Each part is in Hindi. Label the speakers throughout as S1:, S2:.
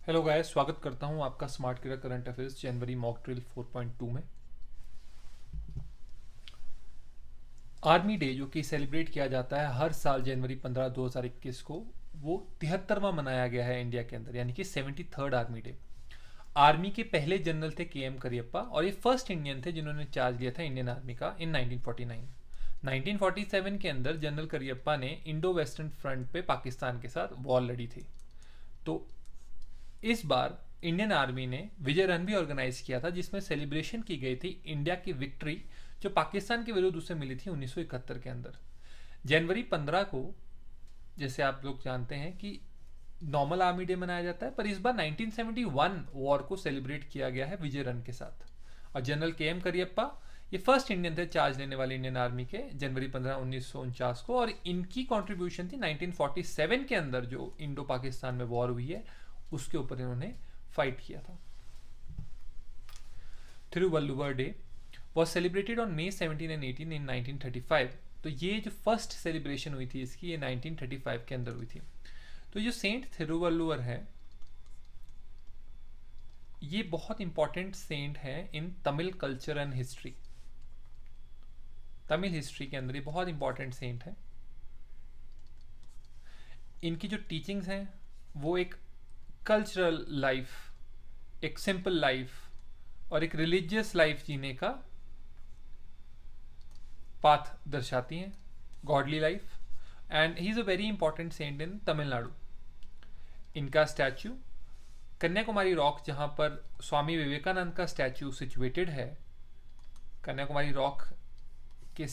S1: हेलो गाइस, स्वागत करता हूं आपका स्मार्ट किरा करंट अफेयर्स जनवरी मॉक ड्रिल 4.2 में। आर्मी डे जो कि सेलिब्रेट किया जाता है हर साल जनवरी 15 2021 को, वो 73वां मनाया गया है इंडिया के अंदर, यानी कि 73rd आर्मी डे। आर्मी के पहले जनरल थे के एम करियप्पा, और ये फर्स्ट इंडियन थे जिन्होंने चार्ज लिया था इंडियन आर्मी का इन 1949। 1947 के अंदर जनरल करियप्पा ने इंडो वेस्टर्न फ्रंट पे पाकिस्तान के साथ वॉर लड़ी थी। तो इस बार इंडियन आर्मी ने विजय रन भी ऑर्गेनाइज किया था, जिसमें सेलिब्रेशन की गई थी इंडिया की विक्ट्री जो पाकिस्तान के विरुद्ध उसे मिली थी 1971 के अंदर। जनवरी 15 को, जैसे आप लोग जानते हैं कि नॉर्मल आर्मी डे मनाया जाता है, पर इस बार 1971 वॉर को सेलिब्रेट किया गया है विजय रन के साथ। और जनरल के एम करियप्पा ये फर्स्ट इंडियन थे चार्ज लेने वाले इंडियन आर्मी के जनवरी 15 1949 को, और इनकी कंट्रीब्यूशन थी 1947 के अंदर जो इंडो पाकिस्तान में वॉर हुई है उसके ऊपर इन्होंने फाइट किया था। Thiruvalluvar day was celebrated on May 17 and 18 in 1935। तो ये जो फर्स्ट सेलिब्रेशन हुई थी इसकी, ये 1935 के अंदर हुई थी। तो जो सेंट थिरुवल्लुवर है, ये बहुत इंपॉर्टेंट सेंट है in Tamil culture and history. Tamil history के अंदर ये बहुत इंपॉर्टेंट सेंट है। इनकी जो टीचिंग्स हैं वो एक कल्चरल लाइफ, एक सिंपल लाइफ और एक रिलीजियस लाइफ जीने का पाथ दर्शाती हैं, godly life. And he is a very important saint in Tamil Nadu. इनका स्टैचू कन्याकुमारी रॉक, जहाँ पर स्वामी विवेकानंद का स्टैचू सिचुएटेड है, कन्याकुमारी रॉक के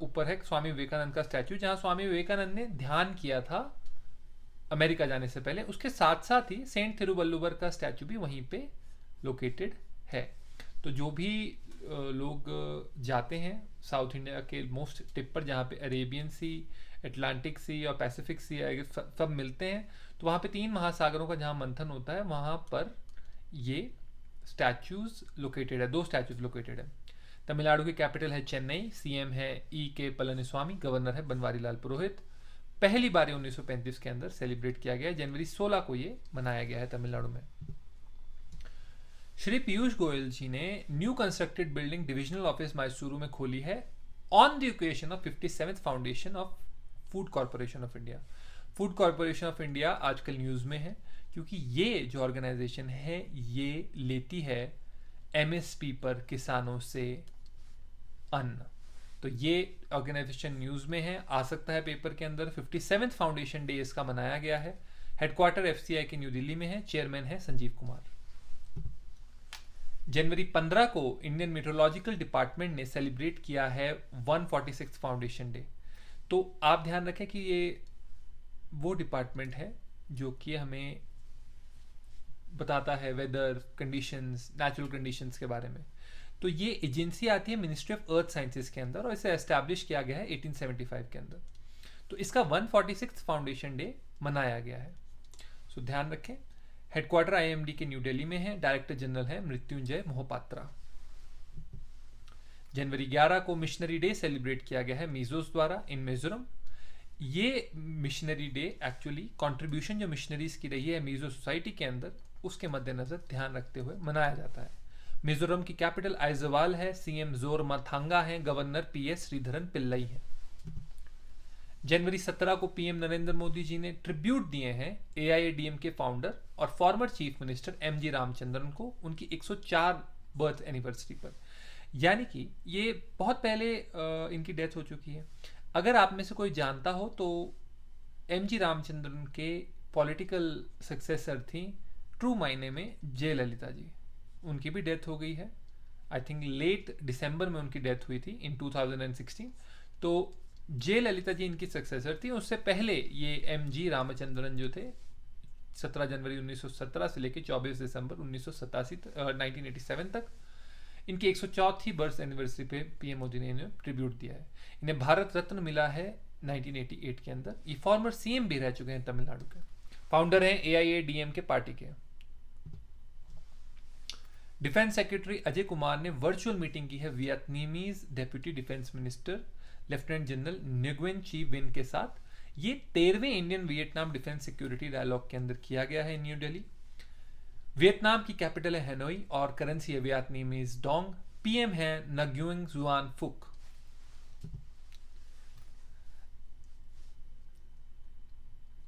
S1: ऊपर है स्वामी विवेकानंद का स्टैचू, जहाँ स्वामी विवेकानंद ने ध्यान किया था अमेरिका जाने से पहले। उसके साथ साथ ही सेंट थिरुवल्लुवर का स्टैचू भी वहीं पे लोकेटेड है। तो जो भी लोग जाते हैं साउथ इंडिया के मोस्ट टिप पर, जहाँ पे अरेबियन सी, अटलांटिक सी और पैसिफिक सी सब मिलते हैं, तो वहाँ पे 3 महासागरों का जहाँ मंथन होता है, वहाँ पर ये स्टैचूज लोकेटेड है। 2 स्टैचूज लोकेटेड है। तमिलनाडु की कैपिटल है चेन्नई, सीएम है के पलनीस्वामी, गवर्नर है बनवारी लाल पुरोहित। पहली बार 1935 के अंदर सेलिब्रेट किया गया, जनवरी 16 को ये मनाया गया है तमिलनाडु में। श्री पीयूष गोयल जी ने new constructed building divisional office Mysuru में खोली है on the occasion of 57th foundation of food corporation of India. Food corporation of India आजकल न्यूज में है, क्योंकि ये जो ऑर्गेनाइजेशन है ये लेती है एमएसपी पर किसानों से अन्न। तो ये ऑर्गेनाइजेशन न्यूज में है, आ सकता है पेपर के अंदर। 57th फाउंडेशन डे इसका मनाया गया है। हेडक्वार्टर एफसीआई के न्यू दिल्ली में है। चेयरमैन है संजीव कुमार। जनवरी 15 को इंडियन मेट्रोलॉजिकल डिपार्टमेंट ने सेलिब्रेट किया है 146th फाउंडेशन डे। तो आप ध्यान रखें कि ये वो डिपार्टमेंट है जो कि हमें बताता है वेदर कंडीशंस, नेचुरल कंडीशंस के बारे में। तो ये एजेंसी आती है मिनिस्ट्री ऑफ अर्थ साइंसेज के अंदर, और इसे एस्टैब्लिश किया गया है 1875 के अंदर। तो इसका 146th फाउंडेशन डे मनाया गया है। सो ध्यान रखें। हेडक्वार्टर आईएमडी के न्यू दिल्ली में है। डायरेक्टर जनरल है मृत्युंजय मोहपात्रा। जनवरी 11 को मिशनरी डे सेलिब्रेट किया गया है मीजोस द्वारा इन मिजोरम। ये मिशनरी डे एक्चुअली कंट्रीब्यूशन जो मिशनरीज की रही है मीजो सोसाइटी के अंदर, उसके मद्देनजर ध्यान रखते हुए मनाया जाता है। मिजोरम की कैपिटल आइजवाल है। सीएम जोर माथांगा है। गवर्नर पीएस श्रीधरन पिल्लई है। जनवरी 17 को पीएम नरेंद्र मोदी जी ने ट्रिब्यूट दिए हैं एआईएडीएम के फाउंडर और former chief minister MG Ramachandran को उनकी 104 बर्थ एनिवर्सरी पर। यानी कि ये बहुत पहले इनकी डेथ हो चुकी है। अगर आप में से कोई जानता हो तो एमजी रामचंद्रन के पॉलिटिकल सक्सेसर थी ट्रू मायने में जयललिता जी। उनकी भी डेथ हो गई है। आई थिंक लेट दिसंबर में उनकी डेथ हुई थी इन 2016। तो जयललिता जी इनकी सक्सेसर थी। उससे पहले ये एमजी रामचंद्रन जो थे 17 जनवरी 1917 से लेकर 24 दिसंबर 1987 तक, इनकी 104वीं बर्थ एनिवर्सरी पे पीएम मोदी ने इन्हें ट्रिब्यूट दिया है। इन्हें भारत रत्न मिला है 1988 के अंदर। ये फॉर्मर सीएम भी रह चुके हैं तमिलनाडु के। फाउंडर हैं एआईएडीएम के पार्टी के। डिफेंस सेक्रेटरी अजय कुमार ने वर्चुअल मीटिंग की है Vietnamese deputy defence minister lieutenant general Nguyen Chi Vinh के साथ। ये 13वें Indian Vietnam defence security dialogue के अंदर किया गया है न्यू दिल्ली। वियतनाम की कैपिटल है हैनोई और करेंसी है वियतनामीज डोंग। पीएम है नग्युइंग जुआन फुक।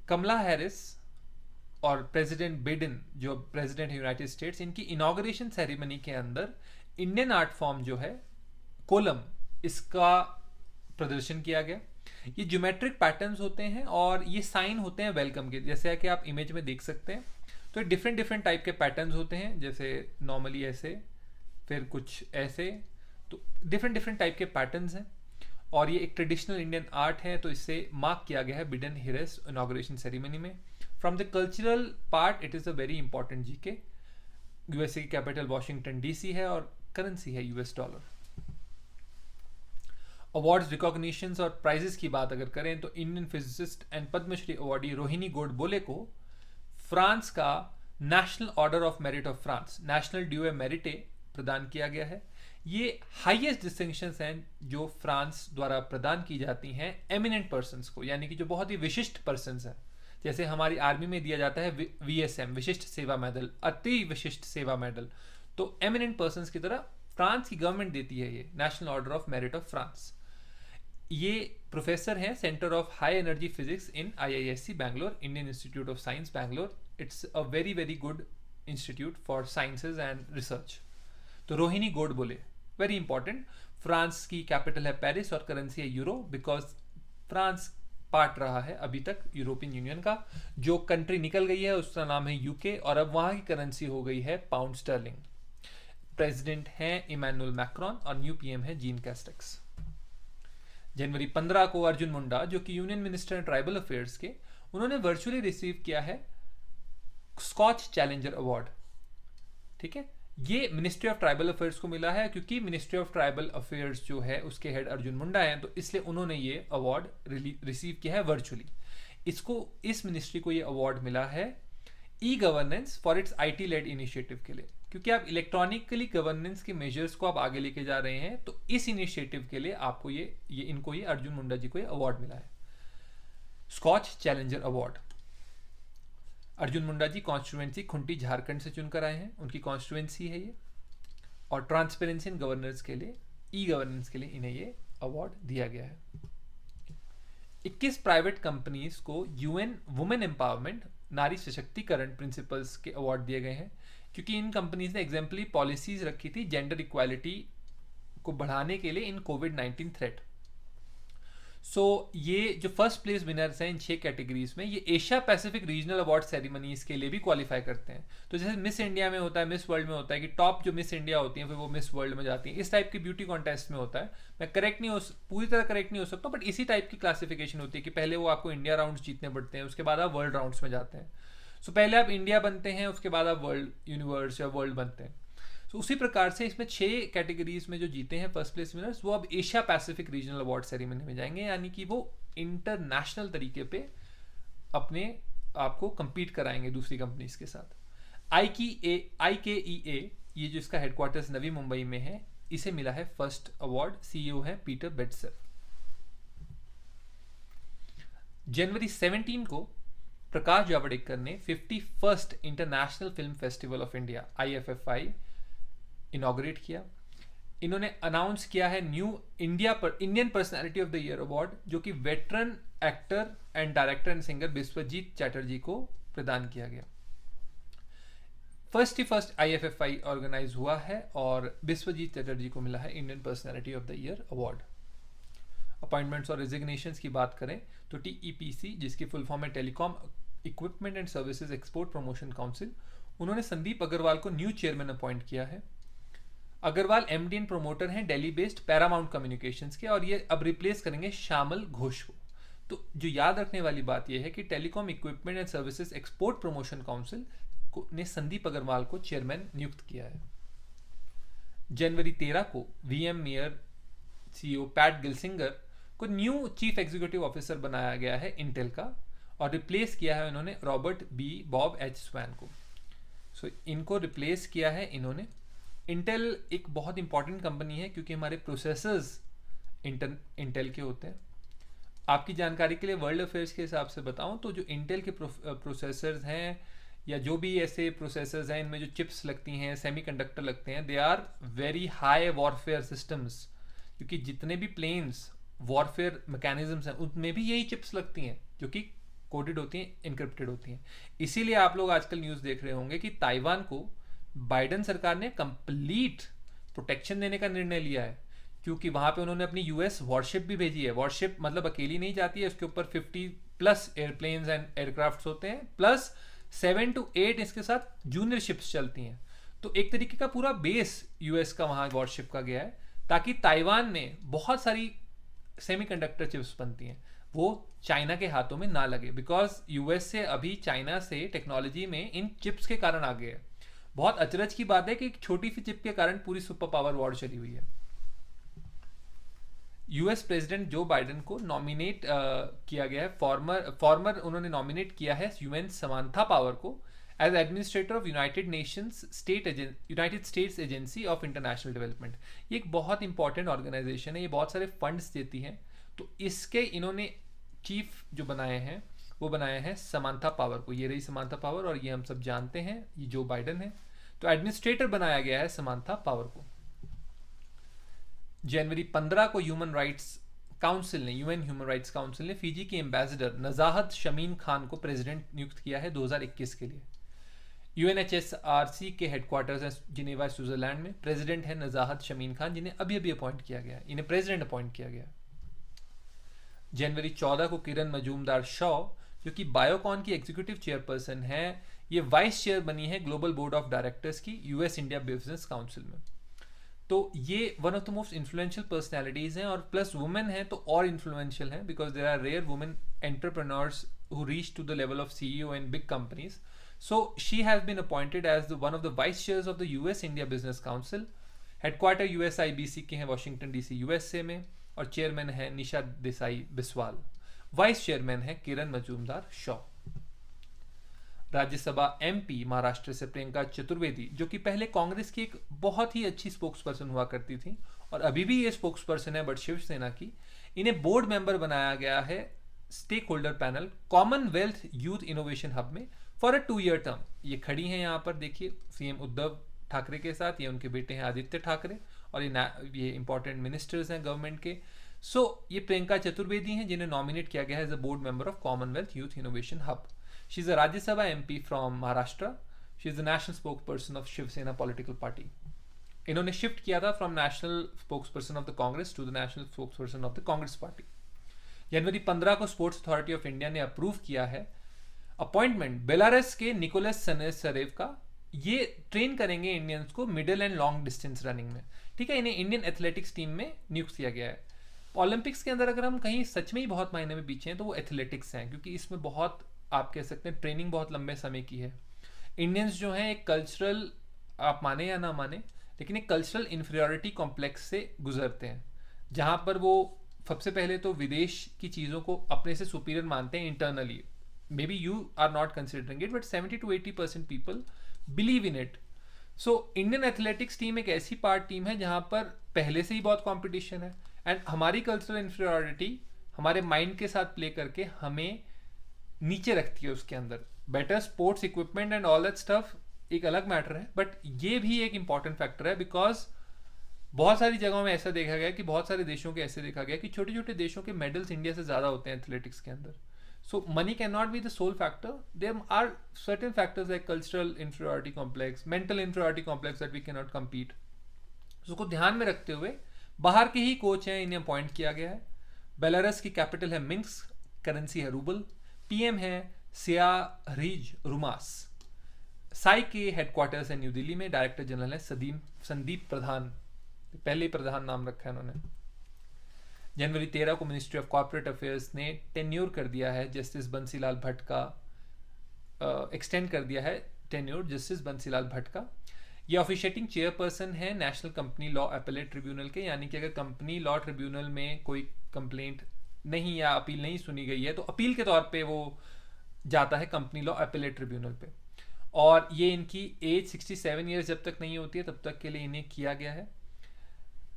S1: कमला हैरिस और प्रेसिडेंट बिडेन जो प्रेसिडेंट है यूनाइटेड स्टेट्स, इनकी इनॉग्रेशन सेरेमनी के अंदर इंडियन आर्ट फॉर्म जो है कोलम, इसका प्रदर्शन किया गया। ये ज्योमेट्रिक पैटर्न्स होते हैं और ये साइन होते हैं वेलकम के, जैसे कि आप इमेज में देख सकते हैं। तो डिफरेंट डिफरेंट टाइप के पैटर्न्स होते हैं, जैसे नॉर्मली ऐसे, फिर कुछ ऐसे, तो डिफरेंट डिफरेंट टाइप के पैटर्न्स हैं। और ये एक ट्रेडिशनल इंडियन आर्ट है, तो इससे मार्क किया गया है बिडेन हैरिस इनॉग्रेशन सेरेमनी में। From the cultural part it is a very important GK. USA की कैपिटल वॉशिंगटन डीसी है और करेंसी है यूएस डॉलर। अवार्ड्स, रिकॉग्निशंस और प्राइजेस की बात अगर करें तो Indian physicist and Padma Shri awardee Rohini Godbole को फ्रांस का national order of merit of France, national du Merite, प्रदान किया गया है। ये हाईएस्ट डिस्टिंक्शंस हैं जो फ्रांस द्वारा प्रदान की जाती हैं एमिनेंट पर्सन्स को, यानी कि जो बहुत ही विशिष्ट पर्सन्स हैं। जैसे हमारी आर्मी में दिया जाता है वीएसएम, विशिष्ट सेवा मेडल, अति विशिष्ट सेवा मेडल, तो एमिनेंट पर्सन्स की तरह फ्रांस की गवर्नमेंट देती है ये national order of merit of France. ये प्रोफेसर हैं centre of high energy physics in IISc Bangalore, Indian Institute of Science Bangalore. It's a very very good institute for sciences and research. तो Rohini Godbole very important. France की कैपिटल है पेरिस और करेंसी है यूरो, बिकॉज फ्रांस पार्ट रहा है अभी तक यूरोपियन यूनियन का। जो कंट्री निकल गई है उसका नाम है यूके और अब वहां की करेंसी हो गई है पाउंड स्टर्लिंग। प्रेसिडेंट हैं इमैनुअल मैक्रॉन और न्यू पीएम है जीन कैस्टेक्स। जनवरी 15 को अर्जुन मुंडा, जो कि यूनियन मिनिस्टर हैं ट्राइबल अफेयर्स के, उन्होंने वर्चुअली रिसीव किया है स्कॉच चैलेंजर अवार्ड। ठीक है, ये मिनिस्ट्री ऑफ ट्राइबल अफेयर्स को मिला है, क्योंकि मिनिस्ट्री ऑफ ट्राइबल अफेयर्स जो है उसके हेड अर्जुन मुंडा हैं, तो इसलिए उन्होंने ये अवार्ड रिसीव किया है वर्चुअली। इस मिनिस्ट्री को ये अवार्ड मिला है e governance for its IT led initiative के लिए, क्योंकि आप इलेक्ट्रॉनिकली गवर्नेंस के मेजर्स को आप आगे लेके जा रहे हैं, तो इस इनिशिएटिव के लिए आपको इनको ये अर्जुन मुंडा जी को ये अवार्ड मिला है, scotch challenger award. Arjun Munda ji constituency Khunti Jharkhand से चुनकर आए हैं, उनकी कॉन्स्टिट्यूएंसी है ये। और ट्रांसपेरेंसी इन गवर्नेंस के लिए, ई गवर्नेंस के लिए इन्हें ये अवार्ड दिया गया है। 21 प्राइवेट कंपनीज को यूएन वुमेन एम्पावरमेंट, नारी सशक्तिकरण प्रिंसिपल्स के अवार्ड दिए गए हैं, क्योंकि इन कंपनीज ने एग्जाम्पली पॉलिसीज रखी थी जेंडर इक्वालिटी को बढ़ाने के लिए इन कोविड-19 थ्रेट। सो ये जो फर्स्ट प्लेस विनर्स हैं इन 6 कैटेगरीज में, ये Asia Pacific regional award ceremonies के लिए भी क्वालिफाई करते हैं। तो जैसे मिस इंडिया में होता है, मिस वर्ल्ड में होता है कि टॉप जो मिस इंडिया होती हैं फिर वो मिस वर्ल्ड में जाती हैं, इस टाइप की ब्यूटी कॉन्टेस्ट में होता है। मैं पूरी तरह करेक्ट नहीं हो सकता, बट इसी टाइप की क्लासिफिकेशन होती है कि पहले वो आपको इंडिया राउंड्स जीतने पड़ते हैं, उसके बाद आप वर्ल्ड राउंड्स में जाते हैं। सो पहले आप इंडिया बनते हैं, उसके बाद आप वर्ल्ड यूनिवर्स या वर्ल्ड बनते हैं। तो उसी प्रकार से इसमें 6 कैटेगरीज में जो जीते हैं फर्स्ट प्लेस विनर्स, वो अब Asia Pacific regional award ceremony में जाएंगे, यानी कि वो इंटरनेशनल तरीके पे अपने आप को compete कराएंगे दूसरी कंपनीज के साथ। IKEA, ये जो इसका हेडक्वार्टर्स नवी मुंबई में है, इसे मिला है फर्स्ट अवार्ड। सीईओ है पीटर बेट्सर। जनवरी 17 को प्रकाश जावड़ेकर ने 51st international film festival of India IFFI inaugurate किया। इन्होंने अनाउंस किया है Indian personality of the year award, जो कि veteran actor and director and singer Biswajit Chatterjee को प्रदान किया गया। फर्स्ट IFFI ऑर्गेनाइज हुआ है और बिस्वजीत चैटर्जी को मिला है Indian personality of the year award. Appointments और रेजिग्नेशंस की बात करें तो TEPC, जिसकी फुल फॉर्म है telecom equipment and services export promotion council, उन्होंने संदीप अग्रवाल को न्यू चेयरमैन अपॉइंट किया है। अग्रवाल MD एंड प्रोमोटर हैं दिल्ली बेस्ड पैरामाउंट कम्युनिकेशंस के, और ये अब रिप्लेस करेंगे श्यामल घोष को। तो जो याद रखने वाली बात यह है कि telecom equipment and services export promotion council ने संदीप अग्रवाल को चेयरमैन नियुक्त किया है। जनवरी 13 को VM मेयर CEO पैट गिलसिंगर को न्यू चीफ एग्जीक्यूटिव ऑफिसर बनाया गया है इंटेल का, और रिप्लेस किया है उन्होंने रॉबर्ट बॉब H स्वैन को। सो इनको रिप्लेस किया है इन्होंने। इंटेल एक बहुत इंपॉर्टेंट कंपनी है, क्योंकि हमारे प्रोसेसर्स इंटेल के होते हैं। आपकी जानकारी के लिए वर्ल्ड अफेयर्स के हिसाब से बताऊं तो जो इंटेल के प्रोसेसर्स हैं या जो भी ऐसे प्रोसेसर्स हैं इनमें जो चिप्स लगती हैं, सेमीकंडक्टर लगते हैं, they are very high warfare systems, क्योंकि जितने भी प्लेन्स वॉरफेयर मैकेनिज्म्स हैं उनमें भी यही चिप्स लगती हैं जो कि कोडेड होती हैं, इनक्रिप्टेड होती हैं। इसीलिए आप लोग आजकल न्यूज़ देख रहे होंगे कि ताइवान को बाइडन सरकार ने कंप्लीट प्रोटेक्शन देने का निर्णय लिया है, क्योंकि वहां पे उन्होंने अपनी यूएस वॉरशिप भी भेजी है। वॉरशिप मतलब अकेली नहीं जाती है, उसके ऊपर 50+ एयरप्लेन्स एंड एयरक्राफ्ट होते हैं, प्लस 7 to 8 इसके साथ जूनियर शिप्स चलती हैं। तो एक तरीके का पूरा बेस यूएस का वहां वॉरशिप का गया है, ताकि ताइवान में बहुत सारी सेमीकंडक्टर चिप्स बनती हैं वो चाइना के हाथों में ना लगे, बिकॉज यूएस से अभी चाइना से टेक्नोलॉजी में इन चिप्स के कारण आगे है। बहुत अचरज की बात है कि एक छोटी सी चिप के कारण पूरी सुपर पावर वॉर चली हुई है। यूएस प्रेसिडेंट जो बाइडेन को नॉमिनेट किया गया है, फॉर्मर उन्होंने नॉमिनेट किया है यूएन समांथा पावर को as administrator of United States agency of international development. ये एक बहुत इंपॉर्टेंट ऑर्गेनाइजेशन है, ये बहुत सारे फंड्स देती है। तो इसके इन्होंने चीफ जो बनाए हैं वो बनाए हैं समांथा पावर को। ये रही समांथा पावर, और ये हम सब जानते हैं ये जो बाइडेन है। तो एडमिनिस्ट्रेटर बनाया गया है समांथा पावर को। जनवरी 15 को ह्यूमन राइट्स काउंसिल ने, यूएन ह्यूमन राइट्स काउंसिल ने फिजी के एम्बेसडर नजाहत शमीन खान को प्रेसिडेंट नियुक्त किया है 2021 के लिए। यूएनएचएसआरसी के हेडक्वार्टर्स है जिनेवा स्विट्जरलैंड में। प्रेसिडेंट है नजाहत शमीन खान, जिन्हें अभी अभी अपॉइंट किया गया है, इन्हें प्रेसिडेंट अपॉइंट किया गया। जनवरी 14 को किरण मजूमदार शॉ, जो कि बायोकॉन की एग्जीक्यूटिव चेयरपर्सन है, ये वाइस चेयर बनी है ग्लोबल बोर्ड ऑफ डायरेक्टर्स की यूएस इंडिया बिजनेस काउंसिल में। तो ये one of the most influential personalities हैं, और प्लस वुमेन हैं तो और इन्फ्लुएंशियल हैं, because there are rare women entrepreneurs who reach to the level of CEO in big companies. So she has been appointed as one of the vice chairs of the US India Business Council. Headquarter USIBC के हैं वॉशिंगटन डीसी यूएसए में, और चेयरमैन है निशा देसाई बिस्वाल। वाइस चेयरमैन है किरण मजूमदार शॉ। राज्यसभा एमपी महाराष्ट्र से प्रियंका चतुर्वेदी, जो कि पहले कांग्रेस की एक बहुत ही अच्छी स्पोक्स पर्सन हुआ करती थी और अभी भी ये स्पोक्स पर्सन है बट शिवसेना की, इन्हें बोर्ड मेंबर बनाया गया है stakeholder panel Commonwealth youth innovation hub में फॉर अ 2-year टर्म। ये खड़ी हैं यहाँ पर, देखिए सीएम उद्धव ठाकरे के साथ, ये उनके बेटे हैं आदित्य ठाकरे, और ये इंपॉर्टेंट मिनिस्टर्स हैं गवर्नमेंट के। ये प्रियंका चतुर्वेदी हैं जिन्हें नॉमिनेट किया गया है as a board member of Commonwealth youth innovation hub. She is a Rajya Sabha MP from Maharashtra. She is the national spokes person of Shiv Sena political party. इन्होंने शिफ्ट किया था from national spokes person of the Congress to the national spokes person of the Congress party. जनवरी 15 को स्पोर्ट्स अथॉरिटी ऑफ इंडिया ने अप्रूव किया है अपॉइंटमेंट बेलारस के निकोलस सरेव का। ये ट्रेन करेंगे इंडियंस को middle and long distance running में। ठीक है, इन्हें इंडियन एथलेटिक्स टीम में नियुक्त किया गया है। ओलंपिक्स के अंदर अगर हम कहीं सच में ही बहुत मायने में पीछे हैं तो वो एथलेटिक्स हैं, क्योंकि इसमें बहुत आप कह सकते हैं ट्रेनिंग बहुत लंबे समय की है। इंडियंस जो हैं एक कल्चरल, आप माने या ना माने, लेकिन एक कल्चरल इन्फीरियरिटी कॉम्प्लेक्स से गुजरते हैं, जहाँ पर वो सबसे पहले तो विदेश की चीज़ों को अपने से सुपीरियर मानते हैं internally. Maybe you are not considering it, but 70 to 80% people believe in it. Indian athletics team एक ऐसी पार्ट टीम है जहाँ पर पहले से ही बहुत कॉम्पिटिशन है, एंड हमारी कल्चरल इन्फीरियरिटी हमारे माइंड के साथ प्ले करके हमें नीचे रखती है उसके अंदर। Better sports equipment and all that stuff एक अलग मैटर है, बट ये भी एक इंपॉर्टेंट फैक्टर है, बिकॉज बहुत सारी जगहों में ऐसा देखा गया कि बहुत सारे देशों के ऐसे देखा गया कि छोटे छोटे देशों के मेडल्स इंडिया से ज़्यादा होते हैं एथलेटिक्स के अंदर। So money cannot be the sole factor. There are certain factors like cultural inferiority complex, mental inferiority complex that we cannot compete. उसको ध्यान में रखते हुए बाहर के ही कोच हैं, इन्हें अपॉइंट किया गया है। बेलारस की कैपिटल है मिन्स्क, करेंसी है रूबल, पीएम है सियारिज रुमास। साई के हेडक्वार्टर्स है न्यू दिल्ली में, डायरेक्टर जनरल है संदीप प्रधान, पहले प्रधान नाम रखा है उन्होंने। जनवरी 13 को मिनिस्ट्री ऑफ कॉर्पोरेट अफेयर्स ने टेन्योर कर दिया है जस्टिस बंसीलाल भट्ट का, एक्सटेंड कर दिया है टेन्योर जस्टिस बंसीलाल भट्ट का। ये ऑफिशिएटिंग चेयरपर्सन है national company law appellate tribunal के, यानी कि अगर कंपनी लॉ ट्रिब्यूनल में कोई कंप्लेंट नहीं या अपील नहीं सुनी गई है तो अपील के तौर पे वो जाता है कंपनी लॉ अपीलेट ट्रिब्यूनल पे। और ये इनकी एज 67 ईयर्स जब तक नहीं होती है तब तक के लिए इन्हें किया गया है।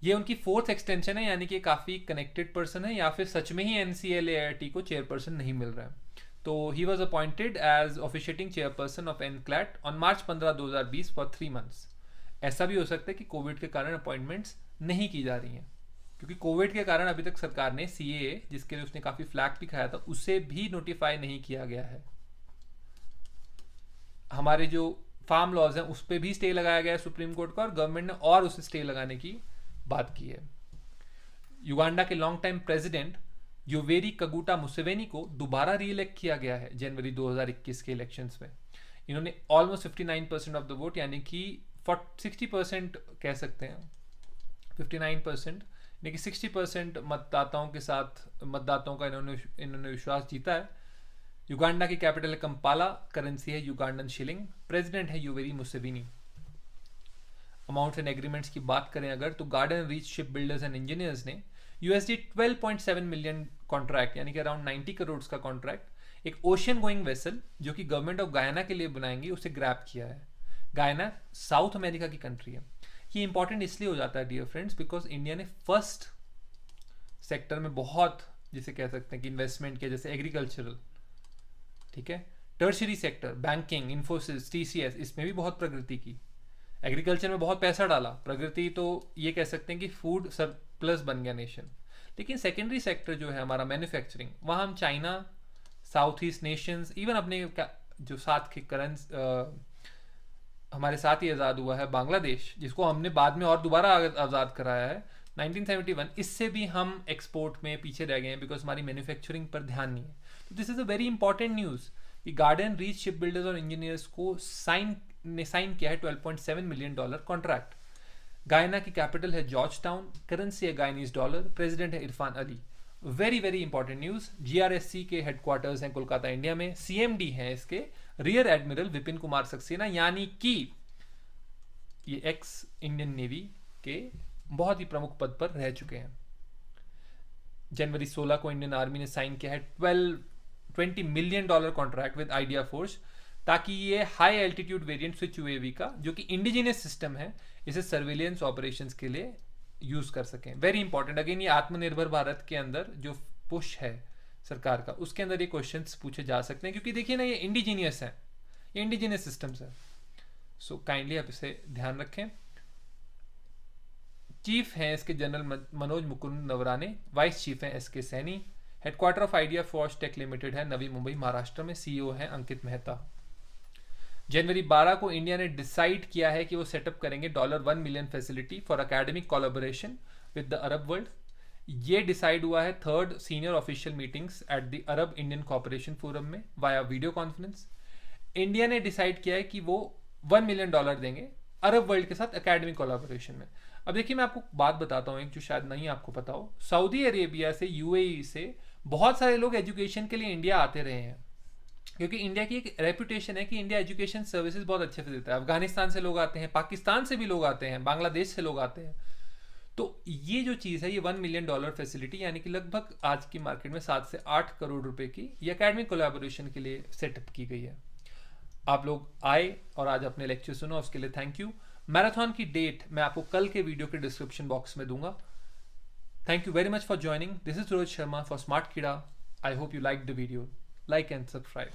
S1: ये उनकी 4th एक्सटेंशन है, यानी कि काफ़ी कनेक्टेड पर्सन है, या फिर सच में ही NCLAIT को चेयरपर्सन नहीं मिल रहा है। तो he was appointed as officiating chairperson of NCLAT on March 15 2020 for 3 months. ऐसा भी हो सकता है कि कोविड के कारण अपॉइंटमेंट्स नहीं की जा रही हैं, क्योंकि कोविड के कारण अभी तक सरकार ने सीएए, जिसके लिए उसने काफी फ्लैग भी खाया था, उसे भी नोटिफाई नहीं किया गया है। हमारे जो फार्म लॉज हैं उस पर भी स्टे लगाया गया है सुप्रीम कोर्ट का, और गवर्नमेंट ने और उसे स्टे लगाने की बात की है। युगांडा के long time president Yoweri Kaguta Museveni को दोबारा रीइलेक्ट किया गया है जनवरी 2021 के इलेक्शंस में। इन्होंने ऑलमोस्ट 59% ऑफ द वोट, यानी कि 60% कह सकते हैं, 59% यानी कि 60% मतदाताओं के साथ मतदाताओं का इन्होंने विश्वास जीता है। युगांडा की कैपिटल है कंपाला, करेंसी है युगांडन शिलिंग, प्रेसिडेंट है Yoweri Museveni. Amounts and agreements की बात करें अगर, तो garden reach ship builders and engineers ने $12.7 मिलियन कॉन्ट्रैक्ट, यानी कि अराउंड 90 करोड़ का कॉन्ट्रैक्ट एक ओशियन गोइंग वेसल जो कि गवर्नमेंट ऑफ गायना के लिए बनाएंगी, उसे ग्रैब किया है। गायना साउथ अमेरिका की कंट्री है। ये इंपॉर्टेंट इसलिए हो जाता है डियर फ्रेंड्स, बिकॉज इंडिया ने फर्स्ट सेक्टर में बहुत, जिसे कह सकते हैं कि इन्वेस्टमेंट किया, जैसे एग्रीकल्चरल, ठीक है, tertiary sector, banking, Infosys, TCS, इसमें भी बहुत प्रगति की। एग्रीकल्चर में बहुत पैसा डाला, प्रगति तो ये कह सकते हैं कि फूड सरप्लस बन गया नेशन। लेकिन सेकेंडरी सेक्टर जो है हमारा मैन्युफैक्चरिंग, वहाँ हम China, south east Nations, even अपने जो साथ के हमारे साथ ही आज़ाद हुआ है बांग्लादेश, जिसको हमने बाद में और दोबारा आज़ाद कराया है 1971, इससे भी हम एक्सपोर्ट में पीछे रह गए हैं, बिकॉज हमारी मैन्युफैक्चरिंग पर ध्यान नहीं है। तो this is a very important news कि गार्डन रीच शिप बिल्डर्स और इंजीनियर्स को साइन किया है $12.7 मिलियन कॉन्ट्रैक्ट। गायना की कैपिटल है जॉर्ज टाउन, करेंसी है गायनीज डॉलर, प्रेसिडेंट है Irfan Ali. Very very important news. GRSC के हेडक्वार्टर्स हैं कोलकाता इंडिया में, सीएमडी हैं इसके रियर एडमिरल विपिन कुमार सक्सेना, यानी कि ये एक्स इंडियन नेवी के बहुत ही प्रमुख पद पर रह चुके हैं। जनवरी 16 को इंडियन आर्मी ने साइन किया है $20 million contract with idea force, ताकि ये high altitude variant switch UAV का, जो कि इंडिजिनियस सिस्टम है, इसे सर्विलियंस ऑपरेशंस के लिए यूज कर सकें। Very important. अगेन ये आत्मनिर्भर भारत के अंदर जो पुश है सरकार का, उसके अंदर ये क्वेश्चंस पूछे जा सकते हैं, क्योंकि देखिए ना, ये इंडिजीनियस है, ये इंडिजीनियस सिस्टम्स है। सो काइंडली आप इसे ध्यान रखें। चीफ हैं इसके general Manoj Mukund Naravane, vice chief हैं SK Saini. Headquarter of idea force tech limited है नवी मुंबई महाराष्ट्र में, सीईओ हैं अंकित मेहता। जनवरी 12 को इंडिया ने डिसाइड किया है कि वो सेटअप करेंगे $1 million facility for academic collaboration with the Arab world. ये डिसाइड हुआ है 3rd senior official meetings at the Arab Indian corporation forum में वाया वीडियो कॉन्फ्रेंस। इंडिया ने डिसाइड किया है कि वो $1 मिलियन देंगे अरब वर्ल्ड के साथ एकेडमिक कोलैबोरेशन में। अब देखिए, मैं आपको बात बताता हूँ एक जो शायद नहीं आपको पता हो। सऊदी अरेबिया से, यूएई से बहुत सारे लोग एजुकेशन के लिए इंडिया आते रहे हैं, क्योंकि इंडिया की एक रेपुटेशन है कि इंडिया एजुकेशन सर्विसेज बहुत अच्छे से देता है। अफगानिस्तान से लोग आते हैं, पाकिस्तान से भी लोग आते हैं, बांग्लादेश से लोग आते हैं। तो ये जो चीज़ है, ये $1 मिलियन फैसिलिटी, यानी कि लगभग आज की मार्केट में 7 से 8 करोड़ रुपए की ये एकेडमिक कोलैबोरेशन के लिए सेटअप की गई है। आप लोग आए और आज अपने लेक्चर सुनो, उसके लिए थैंक यू। मैराथन की डेट मैं आपको कल के वीडियो के डिस्क्रिप्शन बॉक्स में दूंगा। Thank you very much for joining. This is Rohit Sharma for smart Keeda. I hope you like the video. Like and subscribe.